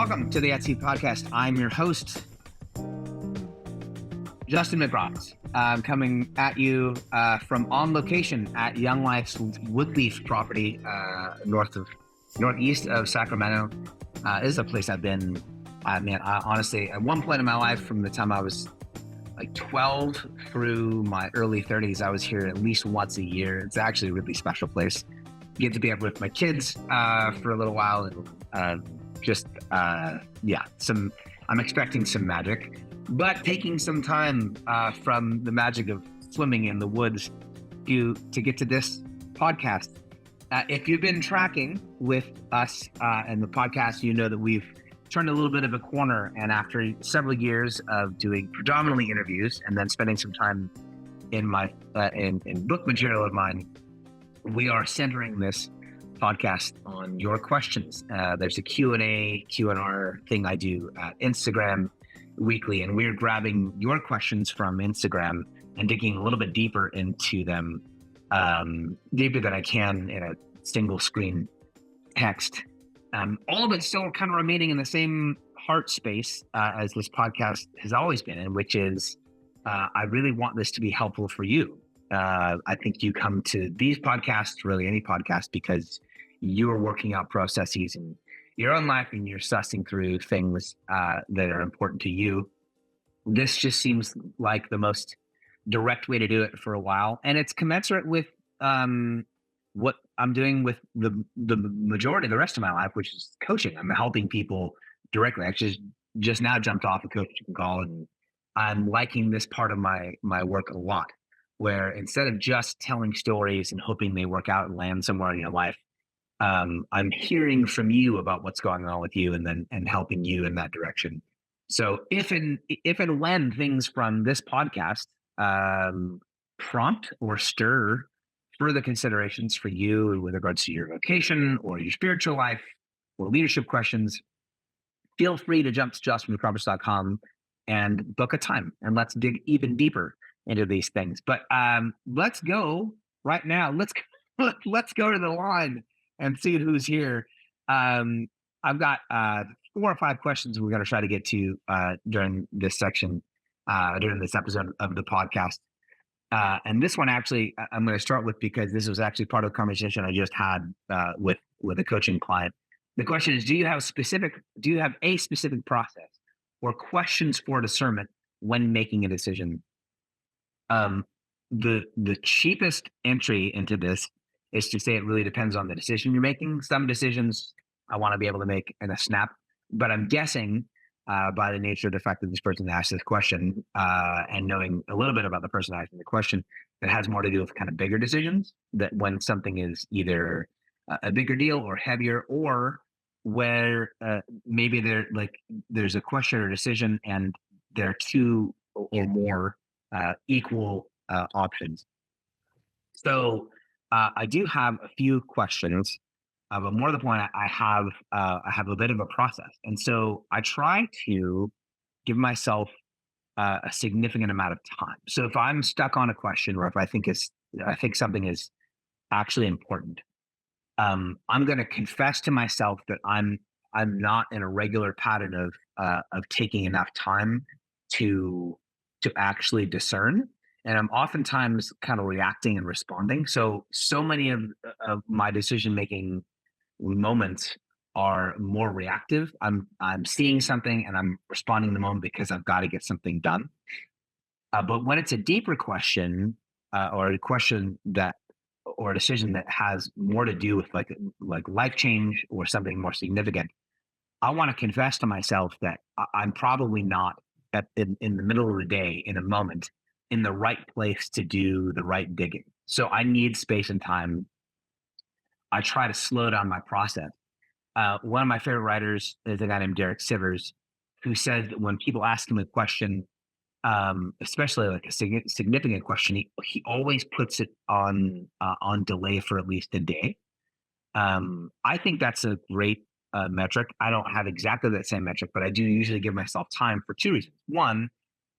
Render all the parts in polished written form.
welcome to the Etsy podcast. I'm your host, Justin McRoss. I'm coming at you from on location at Young Life's Woodleaf property, northeast of Sacramento. This is a place I've been, honestly, at one point in my life, from the time I was like 12 through my early 30s, I was here at least once a year. It's actually a really special place. Get to be up with my kids for a little while, and I'm expecting some magic, but taking some time from the magic of swimming in the woods to get to this podcast. If you've been tracking with us and the podcast, you know that we've turned a little bit of a corner, and after several years of doing predominantly interviews and then spending some time in my in book material of mine, we are centering this podcast on your questions. There's a Q&R thing I do at Instagram weekly, and we're grabbing your questions from Instagram and digging a little bit deeper into them, deeper than I can in a single screen text. All of it still kind of remaining in the same heart space as this podcast has always been in, which is I really want this to be helpful for you. I think you come to these podcasts, really any podcast, because you are working out processes in your own life and you're sussing through things that are important to you. This just seems like the most direct way to do it for a while. And it's commensurate with what I'm doing with the majority of the rest of my life, which is coaching. I'm helping people directly. I actually just now jumped off a coaching call, and I'm liking this part of my work a lot, where instead of just telling stories and hoping they work out and land somewhere in your life, I'm hearing from you about what's going on with you and helping you in that direction. So if and when things from this podcast prompt or stir further considerations for you with regards to your vocation or your spiritual life or leadership questions, feel free to jump to justinmcross.com and book a time, and let's dig even deeper into these things. But let's go right now. Let's go to the line and see who's here. I've got 4 or 5 questions we're going to try to get to during this section, during this episode of the podcast. And this one, actually, I'm going to start with, because this was actually part of the conversation I just had with a coaching client. The question is, do you have a specific process or questions for discernment when making a decision? The cheapest entry into this is to say it really depends on the decision you're making. Some decisions I want to be able to make in a snap, but I'm guessing by the nature of the fact that this person asked this question and knowing a little bit about the person asking the question, that has more to do with kind of bigger decisions, that when something is either a bigger deal or heavier, or where maybe there's a question or decision and there are 2 or more equal options. So I do have a few questions, but more to the point, I have a bit of a process, and so I try to give myself a significant amount of time. So if I'm stuck on a question, or if I think something is actually important, I'm going to confess to myself that I'm not in a regular pattern of taking enough time to actually discern. And I'm oftentimes kind of reacting and responding. So many of my decision-making moments are more reactive. I'm seeing something and I'm responding in the moment because I've got to get something done. But when it's a deeper question or a question or a decision that has more to do with like life change or something more significant, I want to confess to myself that I'm probably not in the middle of the day, in a moment, in the right place to do the right digging. So I need space and time. I try to slow down my process. One of my favorite writers is a guy named Derek Sivers, who says that when people ask him a question, especially like a significant question, he always puts it on delay for at least a day. I think that's a great metric. I don't have exactly that same metric, but I do usually give myself time for 2 reasons. One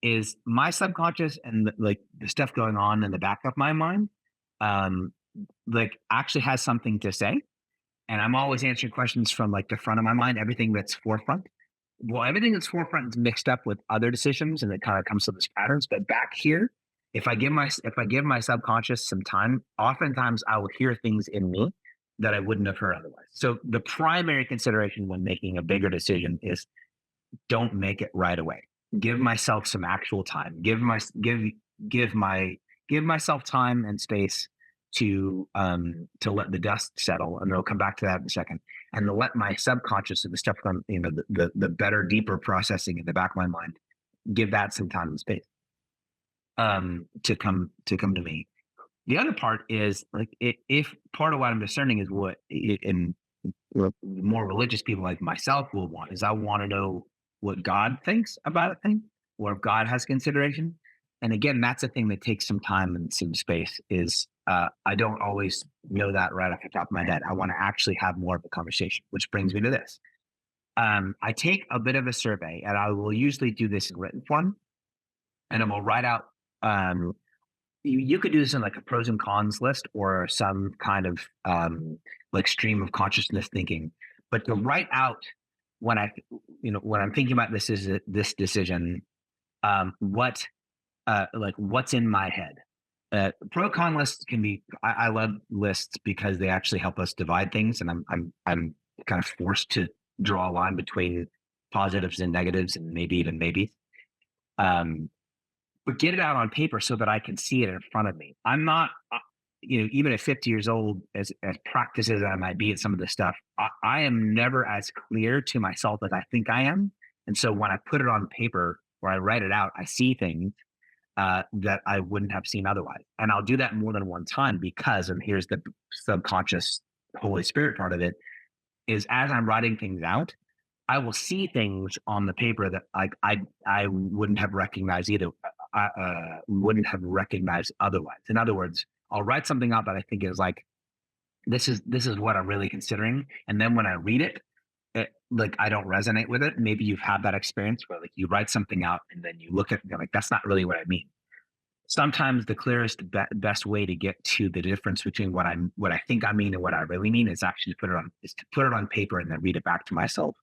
is my subconscious and the stuff going on in the back of my mind, actually has something to say. and I'm always answering questions from like the front of my mind, everything that's forefront. Well, everything that's forefront is mixed up with other decisions, and it kind of comes to these patterns. But back here, if I give my subconscious some time, oftentimes I will hear things in me that I wouldn't have heard otherwise. So the primary consideration when making a bigger decision is don't make it right away. Give myself some actual time. Give my give myself time and space to let the dust settle, and I'll come back to that in a second. And to let my subconscious and the stuff from the better, deeper processing in the back of my mind, give that some time and space to come to me. The other part is like if part of what I'm discerning is what in more religious people like myself will want is I want to know what God thinks about a thing or if God has consideration. And again, that's a thing that takes some time and some space. Is I don't always know that right off the top of my head. I want to actually have more of a conversation, which brings me to this. I take a bit of a survey, and I will usually do this in written form, and I will write out. You could do this in like a pros and cons list or some kind of like stream of consciousness thinking. But to write out when when I'm thinking about this decision, what like what's in my head. Pro con lists can be. I love lists because they actually help us divide things, and I'm kind of forced to draw a line between positives and negatives, and maybe even maybes. But get it out on paper so that I can see it in front of me. I'm not, even at 50 years old, as practiced as I might be at some of this stuff, I am never as clear to myself as I think I am. And so when I put it on paper or I write it out, I see things that I wouldn't have seen otherwise. And I'll do that more than one time because, and here's the subconscious Holy Spirit part of it, is as I'm writing things out, I will see things on the paper that I wouldn't have recognized either. I wouldn't have recognized otherwise. In other words, I'll write something out that I think is like, this is what I'm really considering. And then when I read it, like I don't resonate with it. Maybe you've had that experience where like you write something out and then you look at it and you're like, that's not really what I mean. Sometimes the clearest, best way to get to the difference between what I think I mean and what I really mean is actually to put it on paper and then read it back to myself.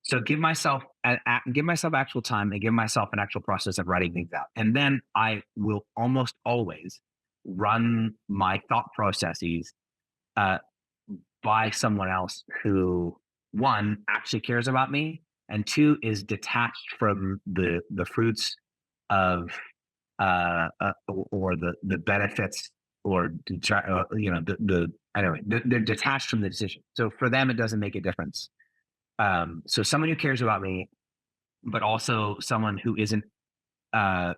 So give myself actual time and give myself an actual process of writing things out. And then I will almost always run my thought processes uh, by someone else who, one, actually cares about me, and two, is detached from the fruits of or the benefits or anyway, they're detached from the decision. So for them, it doesn't make a difference. So someone who cares about me, but also someone who isn't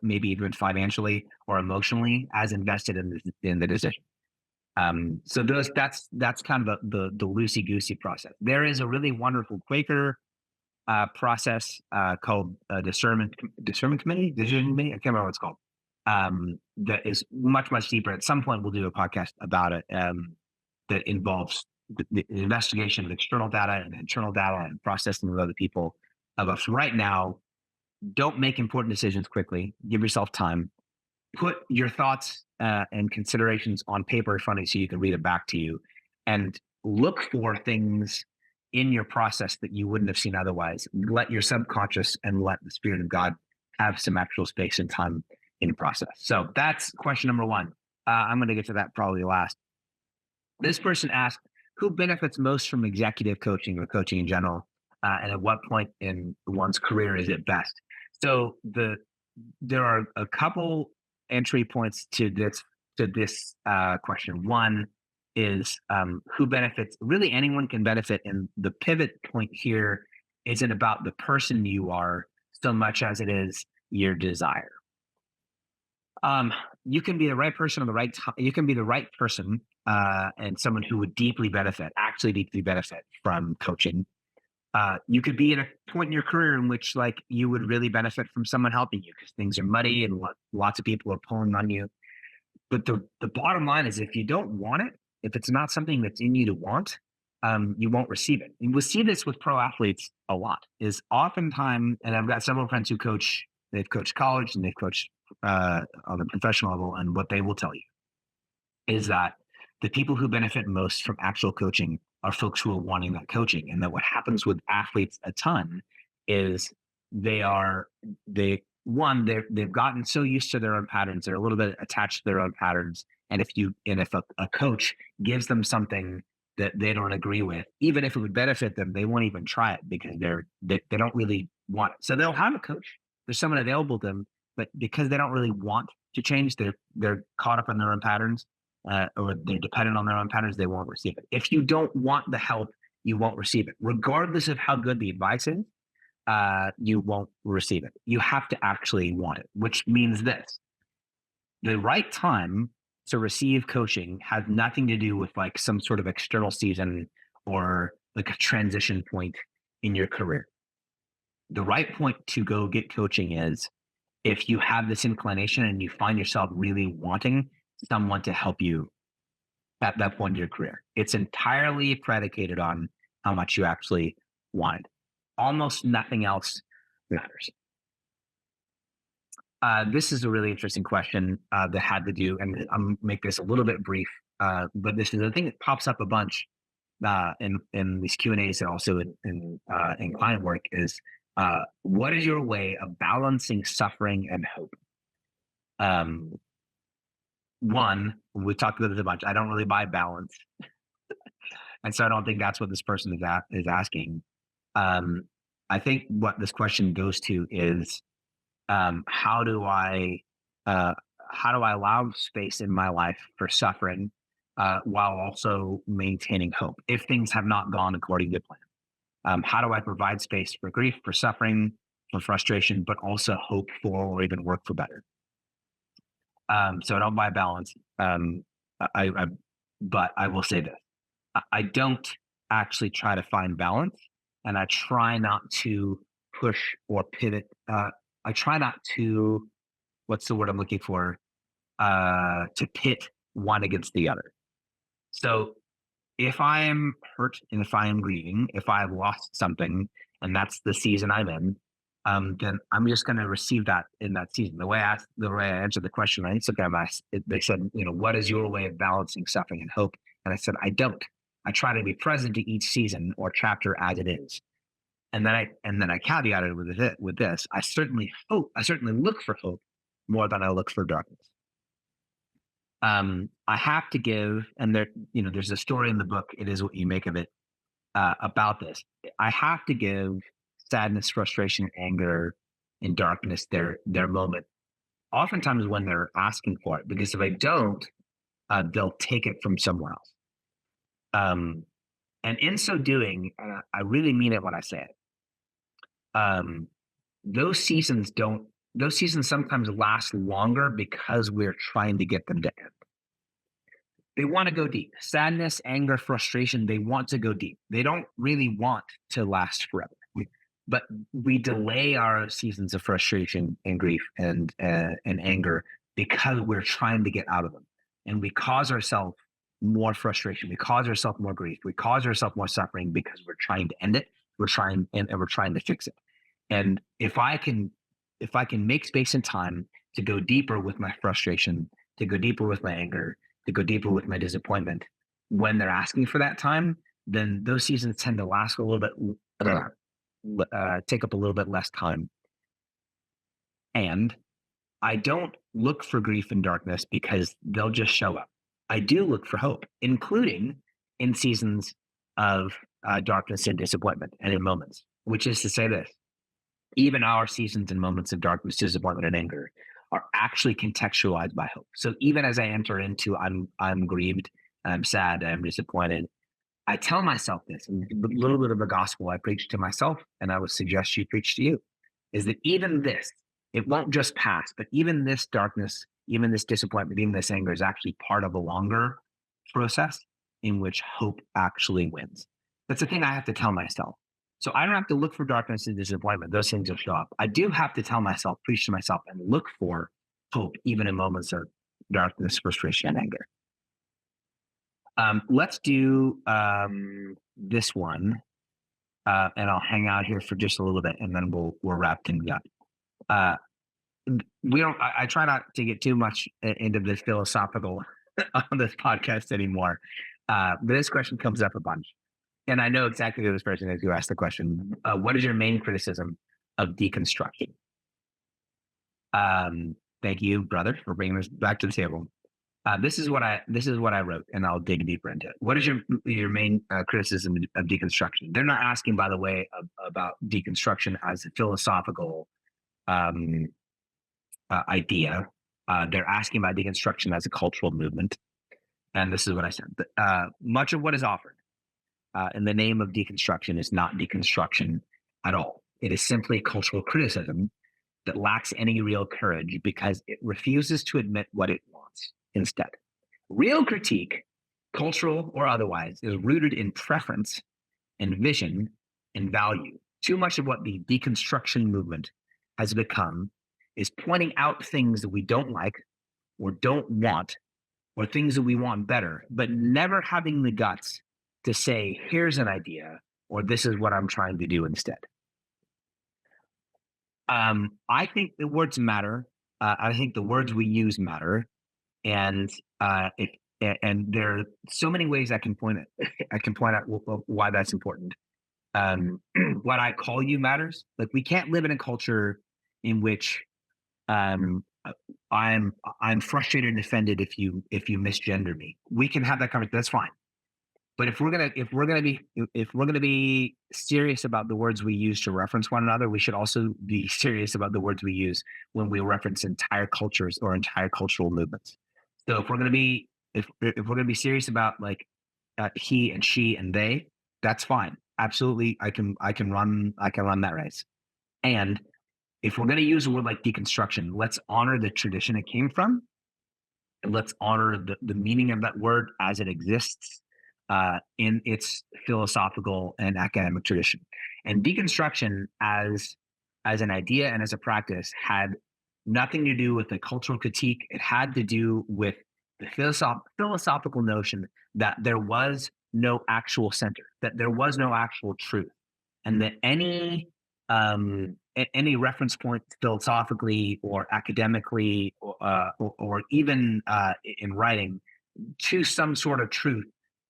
maybe even financially or emotionally as invested in the decision. So that's kind of the loosey goosey process. There is a really wonderful Quaker process called discernment committee, decision committee. I can't remember what it's called. That is much deeper. At some point, we'll do a podcast about it. That involves the investigation of external data and internal data and processing with other people. But right now, don't make important decisions quickly. Give yourself time. Put your thoughts and considerations on paper in front of you so you can read it back to you, and look for things in your process that you wouldn't have seen otherwise. Let your subconscious and let the Spirit of God have some actual space and time in process. So that's question number one. I'm going to get to that probably last. This person asked, who benefits most from executive coaching or coaching in general? And at what point in one's career is it best? So there are a couple entry points to this question. One is who benefits. Really, anyone can benefit, and the pivot point here isn't about the person you are so much as it is your desire. You can be the right person on the right time. You can be the right person and someone who would deeply benefit from coaching. You could be at a point in your career in which like you would really benefit from someone helping you because things are muddy and lots of people are pulling on you. But the bottom line is if you don't want it, if it's not something that's in you to want, you won't receive it. And we'll see this with pro athletes a lot. Is oftentimes, and I've got several friends who coach. They've coached college and they've coached on the professional level, and what they will tell you is that the people who benefit most from actual coaching are folks who are wanting that coaching. And that what happens with athletes a ton is they are they've gotten so used to their own patterns, they're a little bit attached to their own patterns. And if a coach gives them something that they don't agree with, even if it would benefit them, they won't even try it because they don't really want it. So they'll have a coach. There's someone available to them, but because they don't really want to change, they're caught up in their own patterns, or they're dependent on their own patterns. They won't receive it. If you don't want the help, you won't receive it, regardless of how good the advice is. You won't receive it. You have to actually want it, which means this: the right time to receive coaching has nothing to do with like some sort of external season or like a transition point in your career. The right point to go get coaching is if you have this inclination and you find yourself really wanting someone to help you at that point in your career. It's entirely predicated on how much you actually want it. Almost nothing else matters. This is a really interesting question that had to do, and I'm make this a little bit brief, but this is a thing that pops up a bunch in these Q&As and also in client work is what is your way of balancing suffering and hope? One, we talked about this a bunch. I don't really buy balance, and so I don't think that's what this person is asking. I think what this question goes to is how do I allow space in my life for suffering while also maintaining hope if things have not gone according to plan? How do I provide space for grief, for suffering, for frustration, but also hope for or even work for better? So I don't buy balance. But I will say this: I don't actually try to find balance, and I try not to push or pivot. I try not to, what's the word I'm looking for? To pit one against the other. So if I am hurt and if I am grieving, if I've lost something and that's the season I'm in, then I'm just going to receive that in that season. The way I answered the question on Instagram, they said, what is your way of balancing suffering and hope? And I said, I don't. I try to be present to each season or chapter as it is. And then I caveated with this. I certainly look for hope more than I look for darkness. I have to give, and there's a story in the book, It Is What You Make of It, about this. I have to give sadness, frustration, anger, and darkness their moment. Oftentimes when they're asking for it, because if I don't, they'll take it from somewhere else. And in so doing, I really mean it when I say it. Those seasons sometimes last longer because we're trying to get them to end. They want to go deep. Sadness, anger, frustration, they want to go deep. They don't really want to last forever. But we delay our seasons of frustration and grief and anger because we're trying to get out of them. And we cause ourselves more frustration. We cause ourselves more grief. We cause ourselves more suffering because we're trying to end it. We're trying to fix it. And if I can make space and time to go deeper with my frustration, to go deeper with my anger, to go deeper with my disappointment, when they're asking for that time, then those seasons tend to last a little bit, take up a little bit less time. And I don't look for grief and darkness because they'll just show up. I do look for hope, including in seasons of darkness and disappointment and in moments, which is to say this: even our seasons and moments of darkness, disappointment, and anger are actually contextualized by hope. So even as I enter into I'm grieved, I'm sad, I'm disappointed, I tell myself this, and a little bit of the gospel I preach to myself, and I would suggest you preach to you, is that even this, it won't just pass, but even this darkness, even this disappointment, even this anger is actually part of a longer process in which hope actually wins. That's the thing I have to tell myself. So I don't have to look for darkness and disappointment. Those things will show up. I do have to tell myself, preach to myself, and look for hope, even in moments of darkness, frustration, and anger. Let's do this one, and I'll hang out here for just a little bit, and then we'll wrap things up. I try not to get too much into this philosophical on this podcast anymore. But this question comes up a bunch. and I know exactly who this person is who asked the question. What is your main criticism of deconstruction? Thank you, brother, for bringing this back to the table. This is what I wrote, and I'll dig deeper into it. What is your main criticism of deconstruction? They're not asking, by the way, about deconstruction as a philosophical um, idea. They're asking about deconstruction as a cultural movement, and this is what I said. Much of what is offered in the name of deconstruction is not deconstruction at all. It is simply cultural criticism that lacks any real courage because it refuses to admit what it wants instead. Real critique, cultural or otherwise, is rooted in preference and vision and value. Too much of what the deconstruction movement has become is pointing out things that we don't like or don't want or things that we want better, but never having the guts to say, here's an idea, or this is what I'm trying to do instead. I think the words matter. I think the words we use matter, and and there are so many ways I can point it. I can point out why that's important. What I call you matters. Like we can't live in a culture in which um, uh, I'm I'm frustrated and offended if you misgender me. We can have that conversation. That's fine. But if we're gonna be serious about the words we use to reference one another, we should also be serious about the words we use when we reference entire cultures or entire cultural movements. So if we're gonna be serious about like he and she and they, that's fine. Absolutely, I can run that race. And if we're gonna use a word like deconstruction, let's honor the tradition it came from, and let's honor the meaning of that word as it exists in its philosophical and academic tradition. And deconstruction as an idea and as a practice had nothing to do with the cultural critique. It had to do with the philosophical notion that there was no actual center, that there was no actual truth, and that any reference point philosophically or academically or even in writing to some sort of truth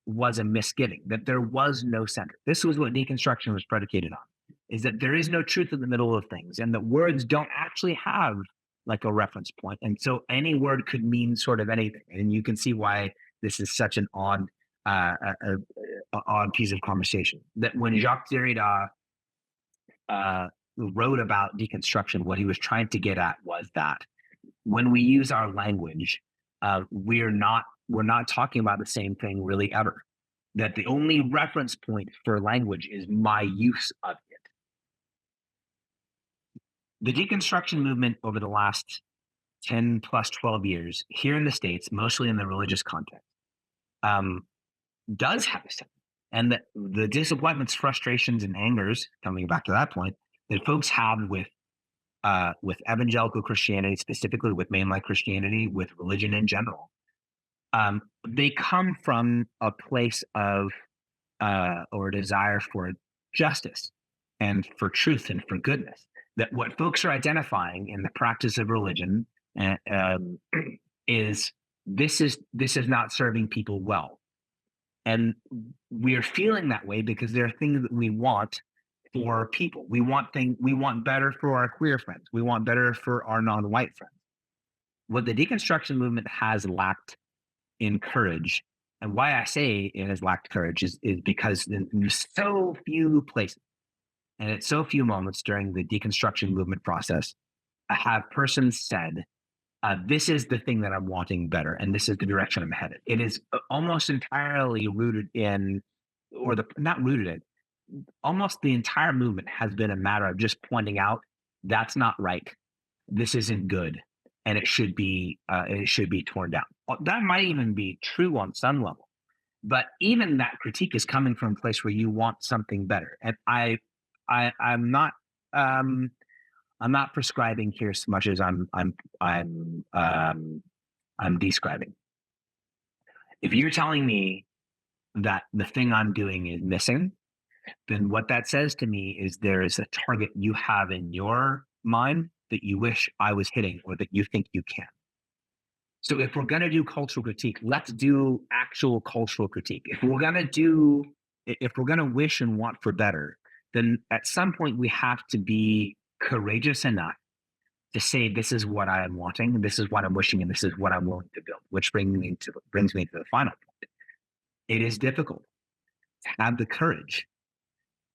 was a misgiving, that there was no center. This was what deconstruction was predicated on, is that there is no truth in the middle of things and that words don't actually have like a reference point. And so any word could mean sort of anything. And you can see why this is such an odd piece of conversation. That when Jacques Derrida wrote about deconstruction, what he was trying to get at was that when we use our language, we're not talking about the same thing really ever. That the only reference point for language is my use of it. The deconstruction movement over the last 10 plus 12 years here in the States, mostly in the religious context, um, does have a sense. And the disappointments, frustrations, and angers, coming back to that point, that folks have with evangelical Christianity, specifically with mainline Christianity, with religion in general, they come from a place of or a desire for justice and for truth and for goodness. That what folks are identifying in the practice of religion is this is not serving people well, and we are feeling that way because there are things that we want for people. We want better for our queer friends. We want better for our non-white friends. What the deconstruction movement has lacked in courage, and why I say it has lacked courage is because in so few places and at so few moments during the deconstruction movement process have persons said, this is the thing that I'm wanting better, and this is the direction I'm headed. It is almost entirely rooted in, or the not rooted in, almost the entire movement has been a matter of just pointing out that's not right, this isn't good, and it should be torn down. That might even be true on some level, but even that critique is coming from a place where you want something better. And um, I'm not prescribing here so much as I'm describing. If you're telling me that the thing I'm doing is missing, then what that says to me is there is a target you have in your mind that you wish I was hitting or that you think you can. So if we're going to do cultural critique, let's do actual cultural critique. If we're going to do if we're going to wish and want for better, then at some point we have to be courageous enough to say, this is what I am wanting, and this is what I'm wishing, and this is what I'm willing to build, which brings me to the final point. It is difficult to have the courage.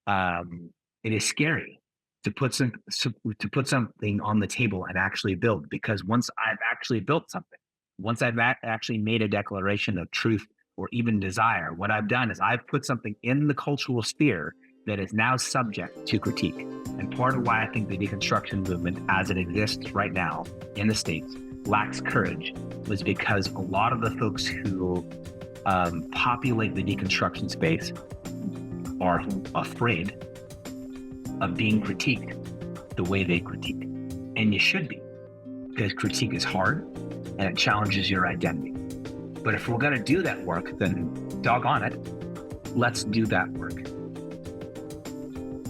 It is scary to to put something on the table and actually build, because once I've actually built something, once I've actually made a declaration of truth or even desire, what I've done is I've put something in the cultural sphere that is now subject to critique. And part of why I think the deconstruction movement as it exists right now in the States lacks courage was because a lot of the folks who populate the deconstruction space are afraid of being critiqued the way they critique. And you should be, because critique is hard and it challenges your identity. But if we're going to do that work, then doggone it, let's do that work.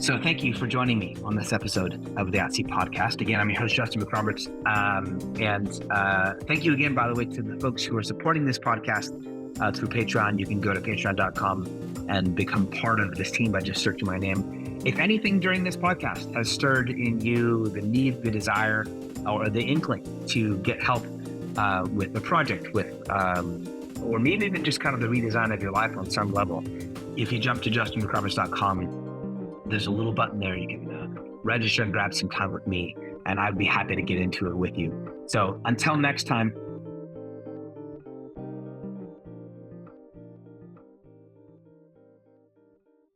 So thank you for joining me on this episode of the At-Sea podcast. Again, I'm your host, Justin McRoberts. And thank you again, by the way, to the folks who are supporting this podcast through Patreon. You can go to patreon.com and become part of this team by just searching my name. If anything during this podcast has stirred in you the need, the desire, or the inkling to get help with the project, or maybe even just kind of the redesign of your life on some level, if you jump to justinmcroberts.com, there's a little button there. You can register and grab some time with me, and I'd be happy to get into it with you. So until next time,